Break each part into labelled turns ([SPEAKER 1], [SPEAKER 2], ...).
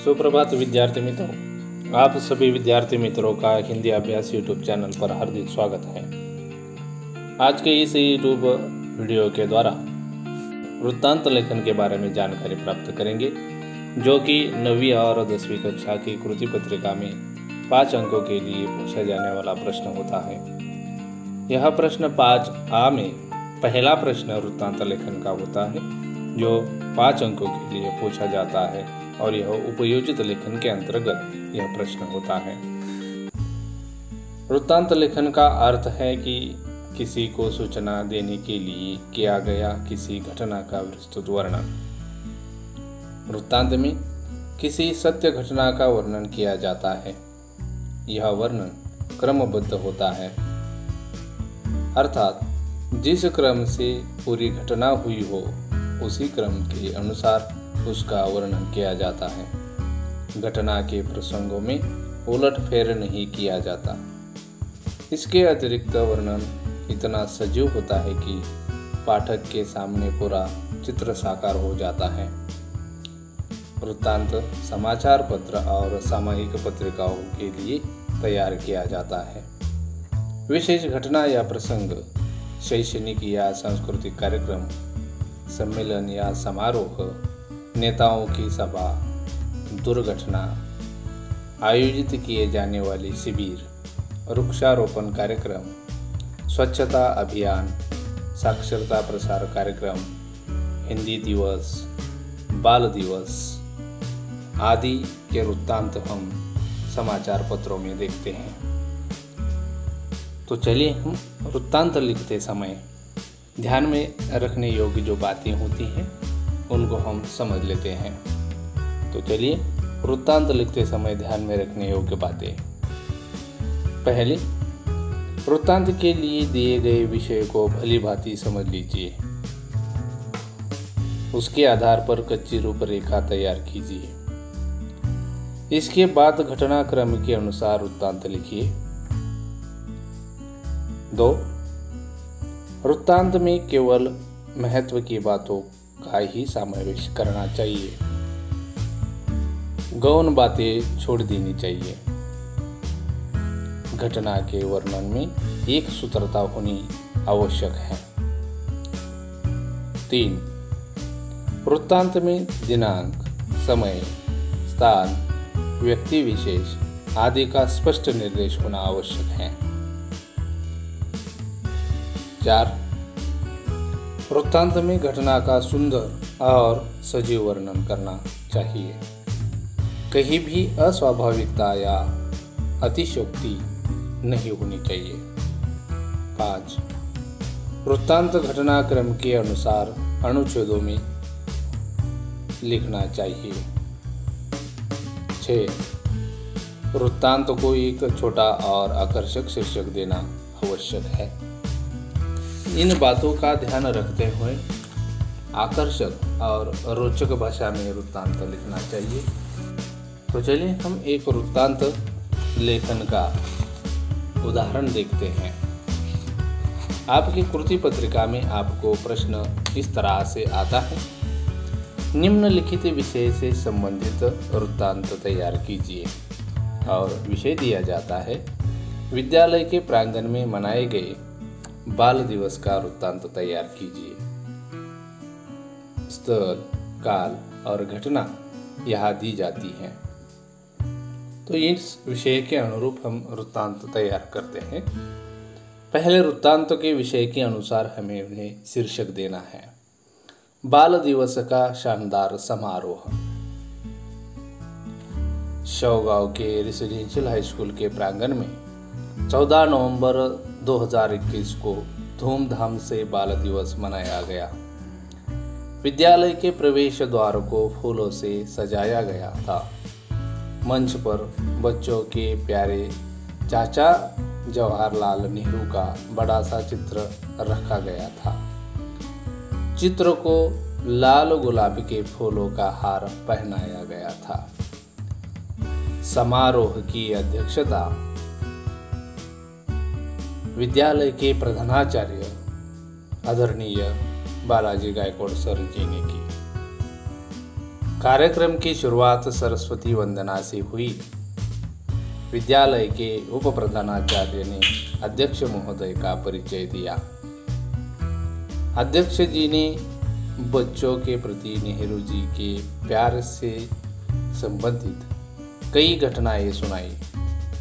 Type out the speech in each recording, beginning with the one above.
[SPEAKER 1] सुप्रभात विद्यार्थी मित्रों, आप सभी विद्यार्थी मित्रों का हिंदी अभ्यास यूट्यूब चैनल पर हार्दिक स्वागत है। आज के इस यूट्यूब वीडियो के द्वारा वृत्तांत लेखन के बारे में जानकारी प्राप्त करेंगे, जो कि 9वीं और 10वीं कक्षा की कृति पत्रिका में 5 अंकों के लिए पूछा जाने वाला प्रश्न होता है। यह प्रश्न 5A में पहला प्रश्न वृत्तांत लेखन का होता है, जो 5 अंकों के लिए पूछा जाता है और यह उपयोजित लेखन के अंतर्गत यह प्रश्न होता है। वृत्तांत लेखन का अर्थ है कि किसी को सूचना देने के लिए किया गया किसी घटना का विस्तृत वर्णन। वृत्तांत में किसी सत्य घटना का वर्णन किया जाता है। यह वर्णन क्रमबद्ध होता है, अर्थात जिस क्रम से पूरी घटना हुई हो उसी क्रम के अनुसार उसका वर्णन किया जाता है। घटना के प्रसंगों में उलटफेर नहीं किया जाता। इसके अतिरिक्त वर्णन इतना सजीव होता है कि पाठक के सामने पूरा चित्र साकार हो जाता है। वृत्तांत समाचार पत्र और सामयिक पत्रिकाओं के लिए तैयार किया जाता है। विशेष घटना या प्रसंग शैक्षणिक या सांस्कृतिक कार्यक्रम, सम्मेलन या समारोह, नेताओं की सभा, दुर्घटना, आयोजित किए जाने वाले शिविर, वृक्षारोपण कार्यक्रम, स्वच्छता अभियान, साक्षरता प्रसार कार्यक्रम, हिंदी दिवस, बाल दिवस आदि के वृत्तांत हम समाचार पत्रों में देखते हैं। तो चलिए हम वृत्तांत लिखते समय ध्यान में रखने योग्य जो बातें होती हैं उनको हम समझ लेते हैं। तो चलिए वृत्तांत लिखते समय ध्यान में रखने योग्य बातें। पहले, वृत्तांत के लिए दिए गए विषय को भली भांति समझ लीजिए। उसके आधार पर कच्ची रूपरेखा तैयार कीजिए। इसके बाद घटनाक्रम के अनुसार वृत्तांत लिखिए। 2. वृत्तांत में केवल महत्व की बातों का ही समावेश करना चाहिए। गौण बातें छोड़ देनी चाहिए। घटना के वर्णन में एक सूत्रता होनी आवश्यक है। 3. वृत्तांत में दिनांक, समय, स्थान, व्यक्ति विशेष आदि का स्पष्ट निर्देश होना आवश्यक है। 4. वृत्तांत में घटना का सुंदर और सजीव वर्णन करना चाहिए। कहीं भी अस्वाभाविकता या अतिशयोक्ति नहीं होनी चाहिए। 5. वृत्तांत घटनाक्रम के अनुसार अनुच्छेदों में लिखना चाहिए। 6. वृत्तांत को एक छोटा और आकर्षक शीर्षक देना आवश्यक है। इन बातों का ध्यान रखते हुए आकर्षक और रोचक भाषा में वृत्तांत लिखना चाहिए। तो चलिए हम एक वृत्तांत लेखन का उदाहरण देखते हैं। आपकी कृति पत्रिका में आपको प्रश्न इस तरह से आता है। निम्नलिखित विषय से संबंधित वृत्तांत तैयार कीजिए और विषय दिया जाता है विद्यालय के प्रांगण में मनाए गए बाल दिवस का वृत्तांत तैयार कीजिए। स्थल, काल और घटना यहाँ दी जाती हैं। तो इस विषय के अनुरूप हम वृत्तांत तैयार करते हैं। पहले वृत्तांत के विषय के अनुसार हमें उन्हें शीर्षक देना है। बाल दिवस का शानदार समारोह। शौगांव के रेसिडेंशियल हाई स्कूल के प्रांगण में 14 नवंबर 2021 को धूमधाम से बाल दिवस मनाया गया। विद्यालय के प्रवेश द्वार को फूलों से सजाया गया था। मंच पर बच्चों के प्यारे चाचा जवाहरलाल नेहरू का बड़ा सा चित्र रखा गया था। चित्र को लाल गुलाब के फूलों का हार पहनाया गया था। समारोह की अध्यक्षता विद्यालय के प्रधानाचार्य आदरणीय बालाजी गायकवाड़ सर जी ने की। कार्यक्रम की शुरुआत सरस्वती वंदना से हुई। विद्यालय के उप प्रधानाचार्य ने अध्यक्ष महोदय का परिचय दिया। अध्यक्ष जी ने बच्चों के प्रति नेहरू जी के प्यार से संबंधित कई घटनाएं सुनाई।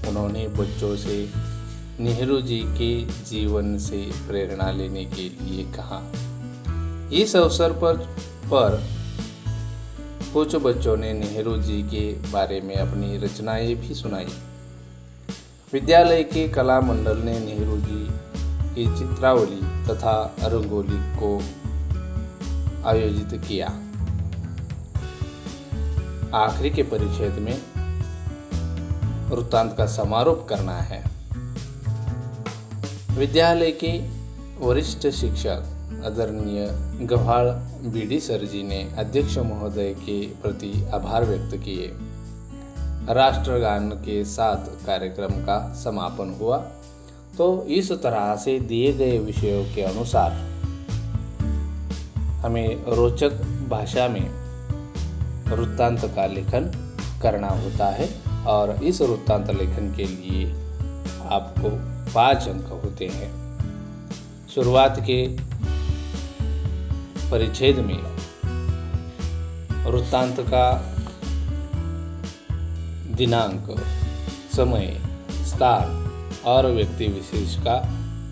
[SPEAKER 1] उन्होंने बच्चों से नेहरू जी के जीवन से प्रेरणा लेने के लिए कहा। इस अवसर पर कुछ बच्चों ने नेहरू जी के बारे में अपनी रचनाएं भी सुनाई। विद्यालय के कला मंडल ने नेहरू जी की चित्रावली तथा रंगोली को आयोजित किया। आखिरी के परिच्छेद में वृत्तांत का समारोप करना है। विद्यालय के वरिष्ठ शिक्षक आदरणीय गव्हाळ बीडी सर जी ने अध्यक्ष महोदय के प्रति आभार व्यक्त किए। राष्ट्रगान के साथ कार्यक्रम का समापन हुआ। तो इस तरह से दिए गए विषयों के अनुसार हमें रोचक भाषा में वृत्तांत का लेखन करना होता है और इस वृत्तांत लेखन के लिए आपको 5 अंक होते हैं। शुरुआत के परिच्छेद में वृत्तांत का दिनांक, समय, स्थान और व्यक्ति विशेष का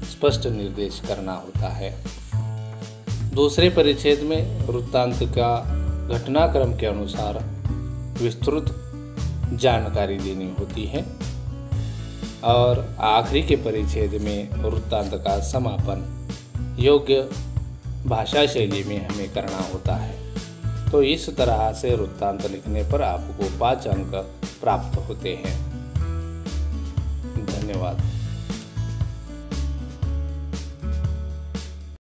[SPEAKER 1] स्पष्ट निर्देश करना होता है। दूसरे परिच्छेद में वृत्तांत का घटनाक्रम के अनुसार विस्तृत जानकारी देनी होती है और आखिरी के परिच्छेद में वृत्तांत का समापन योग्य भाषा शैली में हमें करना होता है। तो इस तरह से वृत्तांत लिखने पर आपको 5 अंक प्राप्त होते हैं। धन्यवाद।